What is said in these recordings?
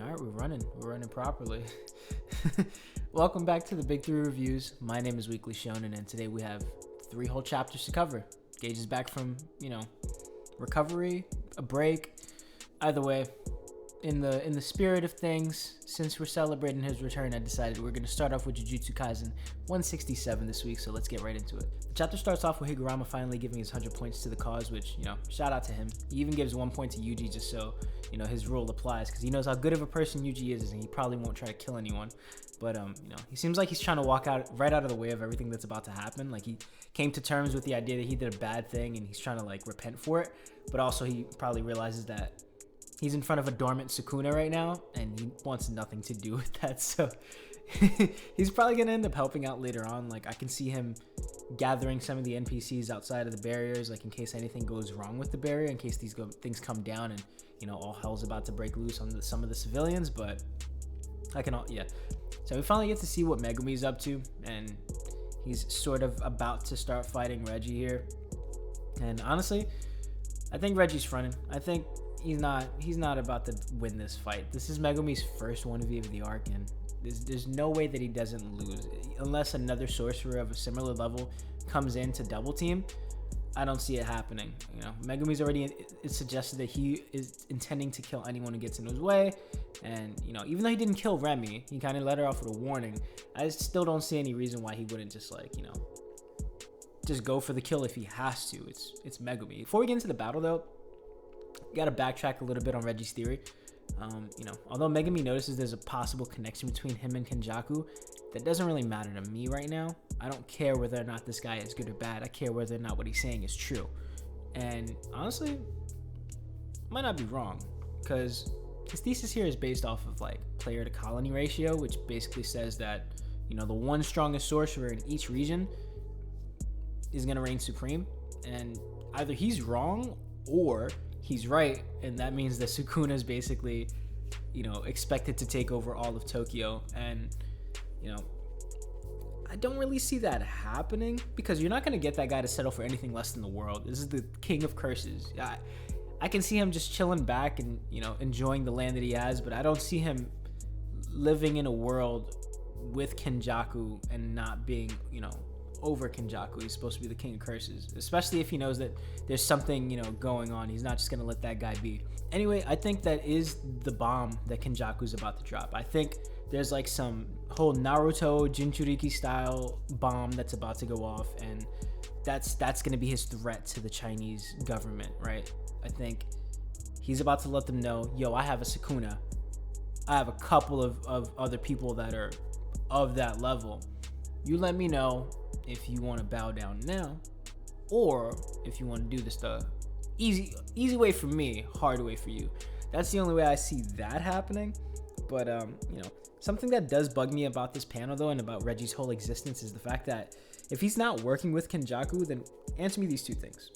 All right, we're running properly. Welcome back to the Big Three Reviews. My name is Weekly Shonen, and today we have 3 whole chapters to cover. Gage is back from, recovery, a break. Either way, in the spirit of things, since we're celebrating his return, I decided we're going to start off with Jujutsu Kaisen 167 this week, so let's get right into it. The chapter starts off with Higuruma finally giving his 100 points to the cause, which, shout out to him. He even gives 1 point to Yuji just so, his rule applies, because he knows how good of a person Yuji is, and he probably won't try to kill anyone. But, he seems like he's trying to walk right out of the way of everything that's about to happen. Like, he came to terms with the idea that he did a bad thing, and he's trying to, repent for it. But also, he probably realizes that he's in front of a dormant Sukuna right now, and he wants nothing to do with that. So he's probably going to end up helping out later on. I can see him gathering some of the NPCs outside of the barriers, in case anything goes wrong with the barrier, in case things come down and, all hell's about to break loose on some of the civilians. But So we finally get to see what Megumi's up to, and he's sort of about to start fighting Reggie here. And honestly, I think Reggie's fronting. I think he's not about to win this fight. This is Megumi's first 1v of the arc, and there's no way that he doesn't lose unless another sorcerer of a similar level comes in to double team. I don't see it happening. Megumi's already suggested that he is intending to kill anyone who gets in his way, and even though he didn't kill Remy, he kind of let her off with a warning. I still don't see any reason why he wouldn't just just go for the kill if he has to. It's Megumi. Before we get into the battle though, gotta backtrack a little bit on Reggie's theory. Although Megumi notices there's a possible connection between him and Kenjaku, that doesn't really matter to me right now. I don't care whether or not this guy is good or bad. I care whether or not what he's saying is true. And honestly, might not be wrong, because his thesis here is based off of player to colony ratio, which basically says that the one strongest sorcerer in each region is going to reign supreme. And either he's wrong or he's right, and that means that Sukuna is basically, expected to take over all of Tokyo. And, I don't really see that happening, because you're not going to get that guy to settle for anything less than the world. This is the king of curses. I can see him just chilling back and, enjoying the land that he has, but I don't see him living in a world with Kenjaku and not being, over Kenjaku. He's supposed to be the king of curses, especially if he knows that there's something, going on. He's not just going to let that guy be. Anyway, I think that is the bomb that Kenjaku's about to drop. I think there's some whole Naruto Jinchuriki style bomb that's about to go off, and that's going to be his threat to the Chinese government, right? I think he's about to let them know, yo, I have a Sukuna. I have a couple of other people that are of that level. You let me know if you want to bow down now, or if you want to do this the easy way for me, hard way for you. That's the only way I see that happening. But something that does bug me about this panel though, and about Reggie's whole existence, is the fact that if he's not working with Kenjaku, then answer me these 2 things.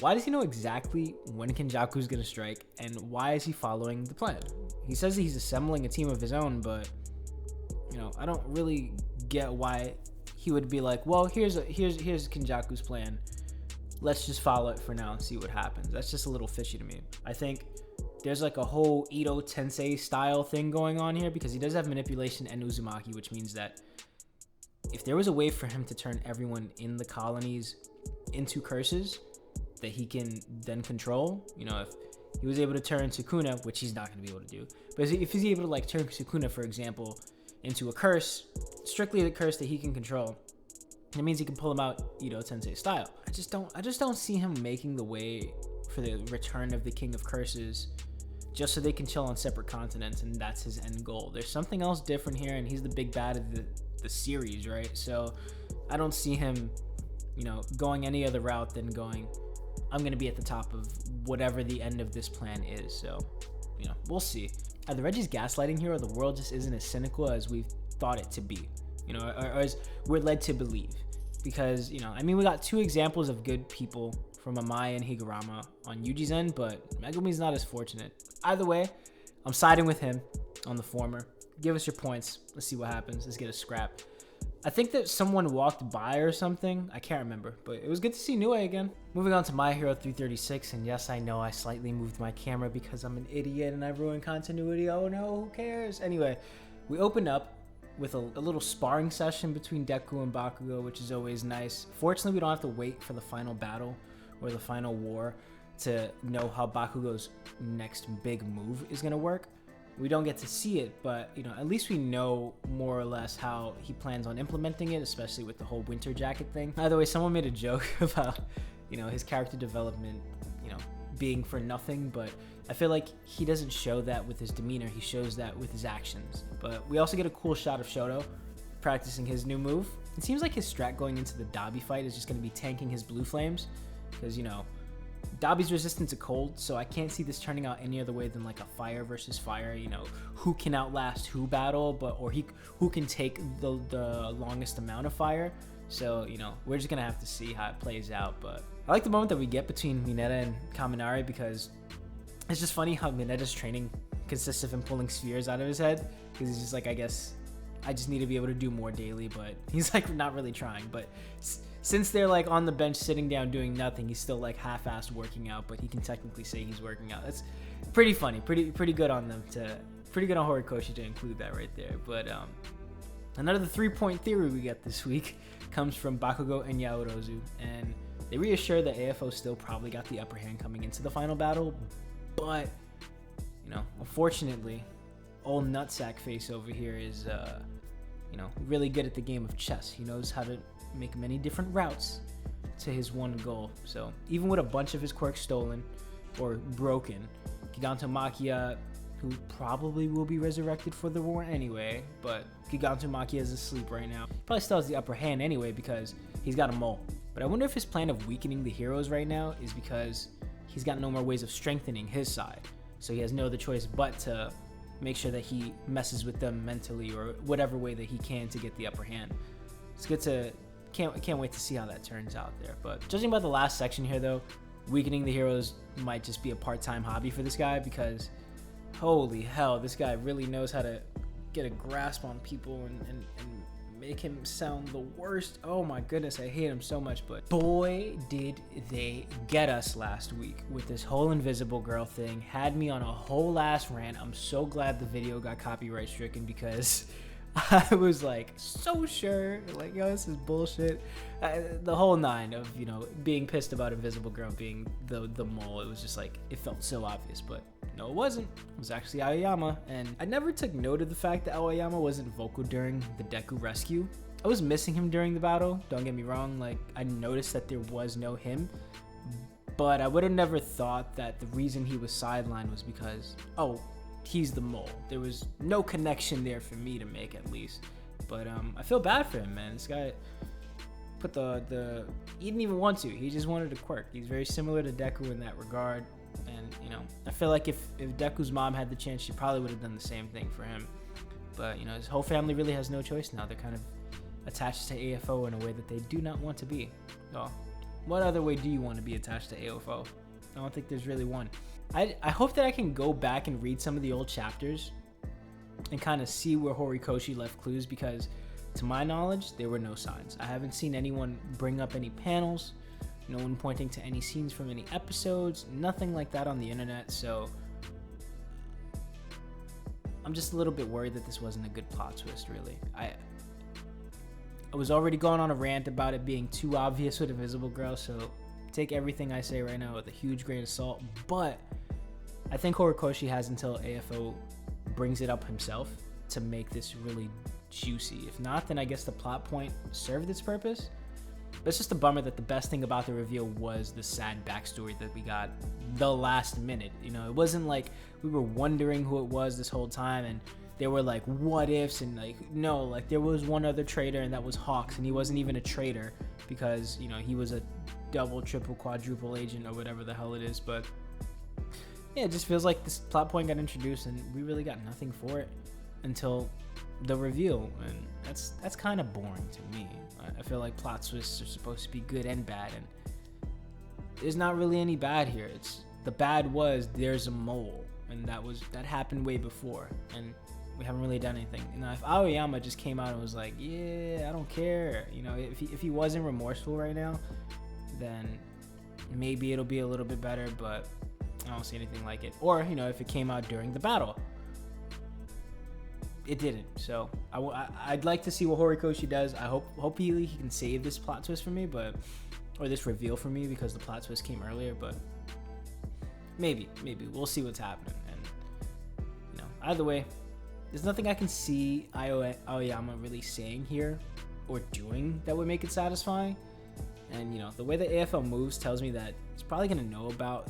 Why does he know exactly when Kenjaku's gonna strike, and why is he following the plan? He says that he's assembling a team of his own, but I don't really get why he would be like, well, here's Kenjaku's plan. Let's just follow it for now and see what happens. That's just a little fishy to me. I think there's a whole Ito Tensei style thing going on here, because he does have manipulation and Uzumaki, which means that if there was a way for him to turn everyone in the colonies into curses that he can then control, if he was able to turn Sukuna, which he's not going to be able to do, but if he's able to turn Sukuna, for example, into a curse, strictly the curse that he can control, that means he can pull him out Ito Tensei style. I just don't see him making the way for the return of the King of Curses just so they can chill on separate continents, and that's his end goal. There's something else different here, and he's the big bad of the series, right? So I don't see him, going any other route than going, I'm going to be at the top of whatever the end of this plan is. So, we'll see. Either Reggie's gaslighting here, or the world just isn't as cynical as we've thought it to be, or as we're led to believe. Because, we got 2 examples of good people from Amaya and Higuruma on Yuji's end, but Megumi's not as fortunate. Either way, I'm siding with him on the former. Give us your points. Let's see what happens. Let's get a scrap. I think that someone walked by or something. I can't remember, but it was good to see Nue again. Moving on to My Hero 336, and yes, I know I slightly moved my camera because I'm an idiot and I ruined continuity. Oh no, who cares? Anyway, we open up with a little sparring session between Deku and Bakugo, which is always nice. Fortunately, we don't have to wait for the final battle or the final war to know how Bakugo's next big move is gonna work. We don't get to see it, but you know, at least we know more or less how he plans on implementing it, especially with the whole winter jacket thing. By the way, someone made a joke about, you know, his character development, you know, being for nothing, but I feel like he doesn't show that with his demeanor, he shows that with his actions. But we also get a cool shot of Shoto practicing his new move. It seems like his strat going into the Dabi fight is just gonna be tanking his blue flames, because, you know, Dabi's resistant to cold, so I can't see this turning out any other way than like a fire versus fire, you know, who can outlast who battle, or who can take the longest amount of fire. So, you know, we're just gonna have to see how it plays out. But I like the moment that we get between Mineta and Kaminari, because it's just funny how Mineta's training consists of him pulling spheres out of his head, because he's just like, I guess I just need to be able to do more daily, but he's like not really trying. But since they're like on the bench sitting down doing nothing, he's still like half-assed working out, but he can technically say he's working out. That's pretty funny, pretty good on them pretty good on Horikoshi to include that right there. But another 3-point theory we get this week comes from Bakugo and Yaoruzu, and they reassure that AFO still probably got the upper hand coming into the final battle, but you know, unfortunately, old nutsack face over here is you know, really good at the game of chess. He knows how to make many different routes to his one goal. So even with a bunch of his quirks stolen or broken, Giganto Makia, who probably will be resurrected for the war anyway, but Giganto Makia is asleep right now. He probably still has the upper hand anyway because he's got a mole. But I wonder if his plan of weakening the heroes right now is because he's got no more ways of strengthening his side. So he has no other choice but to make sure that he messes with them mentally or whatever way that he can to get the upper hand. It's good to, can't wait to see how that turns out there. But judging by the last section here though, weakening the heroes might just be a part-time hobby for this guy, because holy hell, this guy really knows how to get a grasp on people and make him sound the worst. Oh my goodness, I hate him so much. But boy, did they get us last week with this whole Invisible Girl thing. Had me on a whole ass rant. I'm so glad the video got copyright stricken, because I was like so sure, like, yo, this is bullshit. The whole nine of, you know, being pissed about Invisible Girl being the mole. It was just like, it felt so obvious, but no, it wasn't. It was actually Aoyama, and I never took note of the fact that Aoyama wasn't vocal during the Deku rescue. I was missing him during the battle, don't get me wrong. Like, I noticed that there was no him, but I would have never thought that the reason he was sidelined was because, oh, he's the mole. There was no connection there for me to make, at least. But I feel bad for him, man. This guy put he didn't even want to. He just wanted a quirk. He's very similar to Deku in that regard. And, you know, I feel like if Deku's mom had the chance, she probably would have done the same thing for him. But, you know, his whole family really has no choice now. They're kind of attached to AFO in a way that they do not want to be. So, what other way do you want to be attached to AFO? I don't think there's really one. I hope that I can go back and read some of the old chapters and kind of see where Horikoshi left clues, because to my knowledge, there were no signs. I haven't seen anyone bring up any panels, no one pointing to any scenes from any episodes, nothing like that on the internet. So I'm just a little bit worried that this wasn't a good plot twist, really. I was already going on a rant about it being too obvious with Invisible Girl, so take everything I say right now with a huge grain of salt. But I think Horikoshi has until AFO brings it up himself to make this really juicy. If not, then I guess the plot point served its purpose. But it's just a bummer that the best thing about the reveal was the sad backstory that we got the last minute. You know, it wasn't like we were wondering who it was this whole time and there were like what ifs, and like, no, like there was one other traitor, and that was Hawks, and he wasn't even a traitor because, you know, he was a double, triple, quadruple agent or whatever the hell it is. But yeah, it just feels like this plot point got introduced and we really got nothing for it until the reveal, and that's kind of boring to me. I feel like plot twists are supposed to be good and bad, and there's not really any bad here. It's the bad was there's a mole, and that happened way before, and We haven't really done anything. You know, if Aoyama just came out and was like, yeah, I don't care, you know, if he wasn't remorseful right now, then maybe it'll be a little bit better, but I don't see anything like it. Or, you know, if it came out during the battle. It didn't. So I'd like to see what Horikoshi does. I hope he can save this plot twist for me, or this reveal for me, because the plot twist came earlier, but maybe we'll see what's happening. And, you know, either way, there's nothing I can see Aoyama really saying here or doing that would make it satisfying. And, you know, the way the AFL moves tells me that he's probably going to know about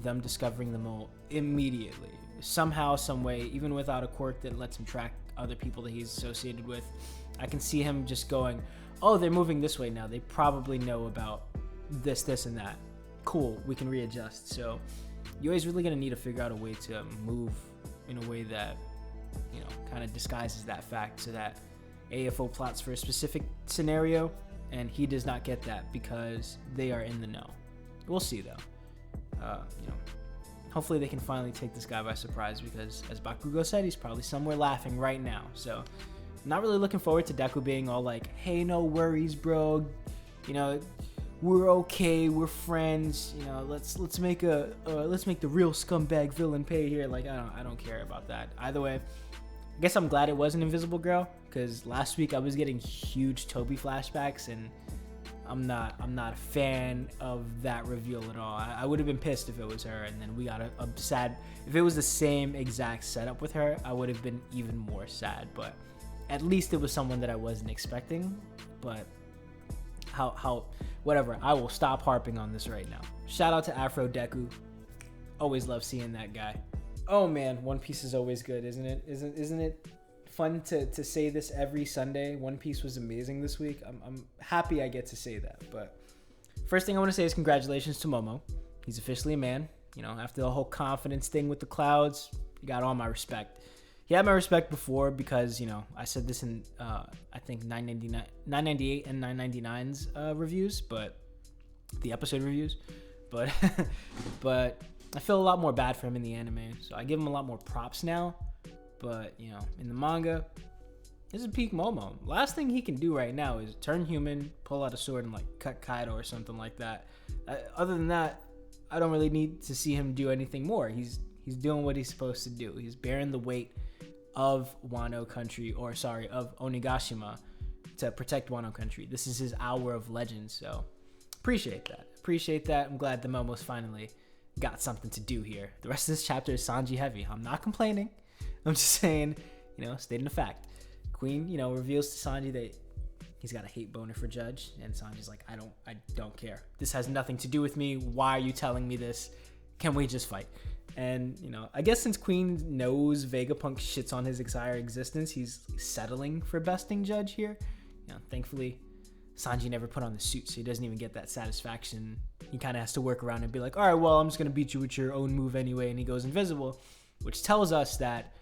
them discovering the mole immediately. Somehow, some way, even without a quirk that lets him track other people that he's associated with. I can see him just going, oh, they're moving this way now. They probably know about this, and that. Cool, we can readjust. So Yui's really going to need to figure out a way to move in a way that, you know, kind of disguises that fact, so that AFO plots for a specific scenario and he does not get that because they are in the know. We'll see, though. You know, hopefully they can finally take this guy by surprise, because as Bakugo said, he's probably somewhere laughing right now. So not really looking forward to Deku being all like, hey, no worries, bro, you know, we're okay, we're friends, you know, let's make the real scumbag villain pay here. Like, I don't care about that. Either way, I guess I'm glad it wasn't Invisible Girl, because last week I was getting huge Toby flashbacks, and I'm not a fan of that reveal at all. I would have been pissed if it was her, and then we got a sad. If it was the same exact setup with her, I would have been even more sad. But at least it was someone that I wasn't expecting. But how whatever. I will stop harping on this right now. Shout out to Afro Deku. Always love seeing that guy. Oh man, One Piece is always good, isn't it? Isn't it fun to say this every Sunday? One Piece was amazing this week. I'm happy I get to say that. But first thing I want to say is congratulations to Momo. He's officially a man. You know, after the whole confidence thing with the clouds, he got all my respect. He had my respect before because, you know, I said this in I think 998 and 999's reviews, but the episode reviews. But but I feel a lot more bad for him in the anime, so I give him a lot more props now. But, you know, in the manga, this is peak Momo. Last thing he can do right now is turn human, pull out a sword, and like cut Kaido or something like that. Other than that, I don't really need to see him do anything more. He's doing what he's supposed to do. He's bearing the weight of Wano Country, of Onigashima, to protect Wano Country. This is his hour of legend, so appreciate that. I'm glad the Momo's finally got something to do here. The rest of this chapter is Sanji heavy. I'm not complaining. I'm just saying, you know, stating a fact. Queen, you know, reveals to Sanji that he's got a hate boner for Judge, and Sanji's like, I don't care. This has nothing to do with me. Why are you telling me this? Can we just fight? And, you know, I guess since Queen knows Vegapunk shits on his entire existence, he's settling for besting Judge here. You know, thankfully, Sanji never put on the suit, so he doesn't even get that satisfaction. He kind of has to work around and be like, all right, well, I'm just going to beat you with your own move anyway, and he goes invisible, which tells us that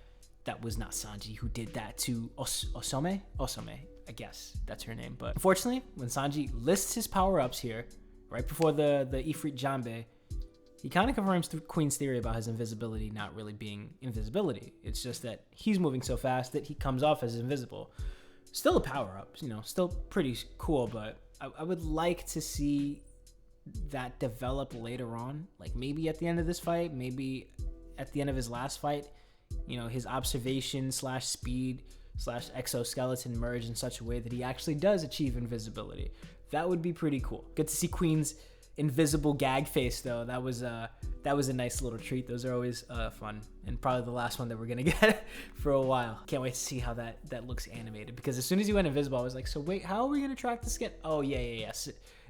was not Sanji who did that to Osome, I guess that's her name. But unfortunately, when Sanji lists his power-ups here, right before the Ifrit Jambe, he kind of confirms Queen's theory about his invisibility not really being invisibility. It's just that he's moving so fast that he comes off as invisible. Still a power-up, you know, still pretty cool, but I would like to see that develop later on. Like maybe at the end of this fight, maybe at the end of his last fight, you know, his observation / speed / exoskeleton merge in such a way that he actually does achieve invisibility. That would be pretty cool. Good to see Queen's invisible gag face though. That was a nice little treat. Those are always fun, and probably the last one that we're gonna get for a while. Can't wait to see how that looks animated, because as soon as he went invisible, I was like, so wait, how are we gonna track the skin? Oh yeah,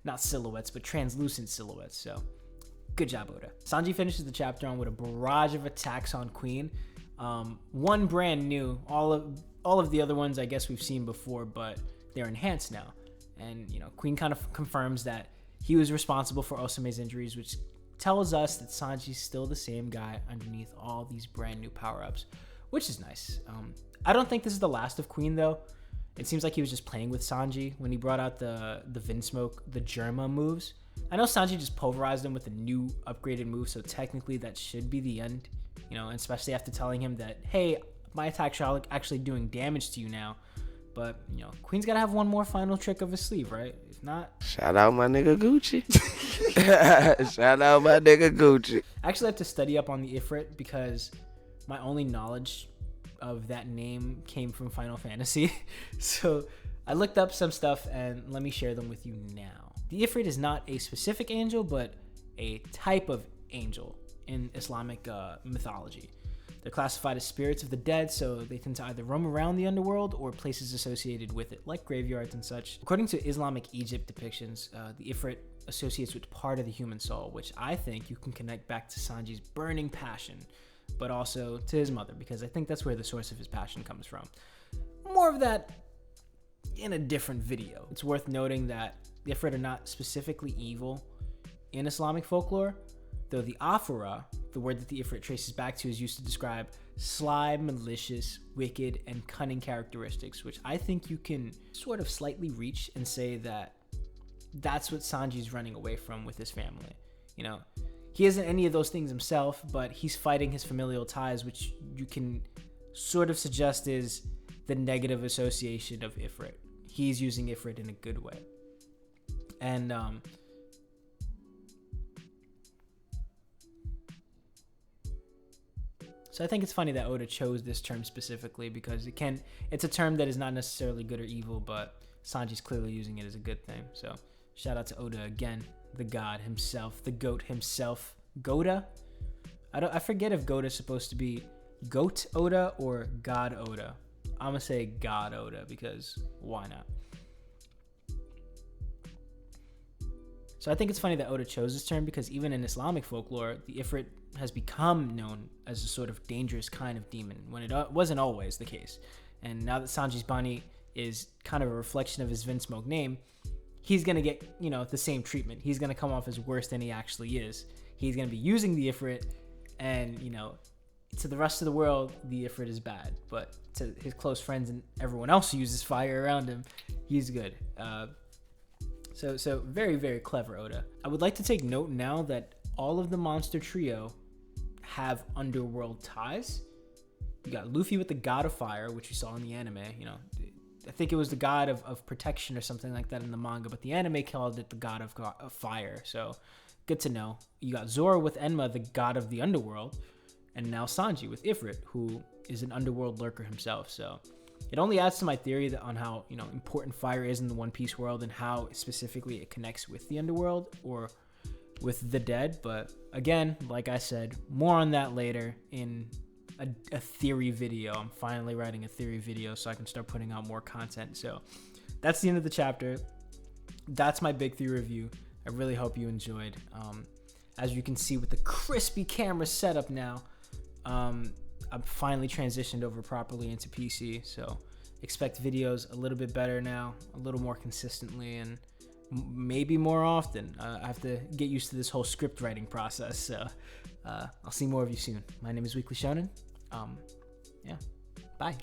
not silhouettes, but translucent silhouettes. So good job, Oda. Sanji finishes the chapter on with a barrage of attacks on Queen. One brand new. All of the other ones I guess we've seen before, but they're enhanced now. And, you know, Queen kind of confirms that he was responsible for Osome's injuries, which tells us that Sanji's still the same guy underneath all these brand new power-ups, which is nice. I don't think this is the last of Queen, though. It seems like he was just playing with Sanji when he brought out the Vinsmoke, the Germa moves. I know Sanji just pulverized him with a new upgraded move, so technically that should be the end, you know, especially after telling him that, hey, my attacks are actually doing damage to you now. But, Queen's got to have one more final trick of his sleeve, right? If not... Shout out my nigga Gucci. Shout out my nigga Gucci. I actually have to study up on the Ifrit because my only knowledge of that name came from Final Fantasy. So I looked up some stuff and let me share them with you now. The Ifrit is not a specific angel, but a type of angel in Islamic mythology. They're classified as spirits of the dead, so they tend to either roam around the underworld or places associated with it, like graveyards and such. According to Islamic Egypt depictions, the Ifrit associates with part of the human soul, which I think you can connect back to Sanji's burning passion, but also to his mother, because I think that's where the source of his passion comes from. More of that in a different video. It's worth noting that the Ifrit are not specifically evil in Islamic folklore, though the Afura, the word that the Ifrit traces back to, is used to describe sly, malicious, wicked, and cunning characteristics, which I think you can sort of slightly reach and say that that's what Sanji's running away from with his family. He isn't any of those things himself, but he's fighting his familial ties, which you can sort of suggest is the negative association of Ifrit. He's using Ifrit in a good way. And so I think it's funny that Oda chose this term specifically because it's a term that is not necessarily good or evil, but Sanji's clearly using it as a good thing. So shout out to Oda again, the god himself, the goat himself. Goda? I forget if Goda's supposed to be Goat Oda or God Oda. I'm gonna say God Oda because why not? So I think it's funny that Oda chose this term because even in Islamic folklore, the Ifrit has become known as a sort of dangerous kind of demon when it wasn't always the case. And now that Sanji's Bani is kind of a reflection of his Vinsmoke name, he's going to get, the same treatment. He's going to come off as worse than he actually is. He's going to be using the Ifrit and, to the rest of the world, the Ifrit is bad. But to his close friends and everyone else who uses fire around him, he's good. So very, very clever, Oda. I would like to take note now that all of the monster trio have underworld ties. You got Luffy with the god of fire, which we saw in the anime. I think it was the god of protection or something like that in the manga, but the anime called it the god of fire. So good to know. You got Zoro with Enma, the god of the underworld, and now Sanji with Ifrit, who is an underworld lurker himself. So it only adds to my theory on how important fire is in the One Piece world and how specifically it connects with the underworld or with the dead. But again, like I said, more on that later in a theory video. I'm finally writing a theory video so I can start putting out more content. So that's the end of the chapter. That's my big theory review. I really hope you enjoyed. As you can see with the crispy camera setup now, I've finally transitioned over properly into PC, so expect videos a little bit better now, a little more consistently, and maybe more often. I have to get used to this whole script writing process, so I'll see more of you soon. My name is Weekly Shonen. Yeah, bye.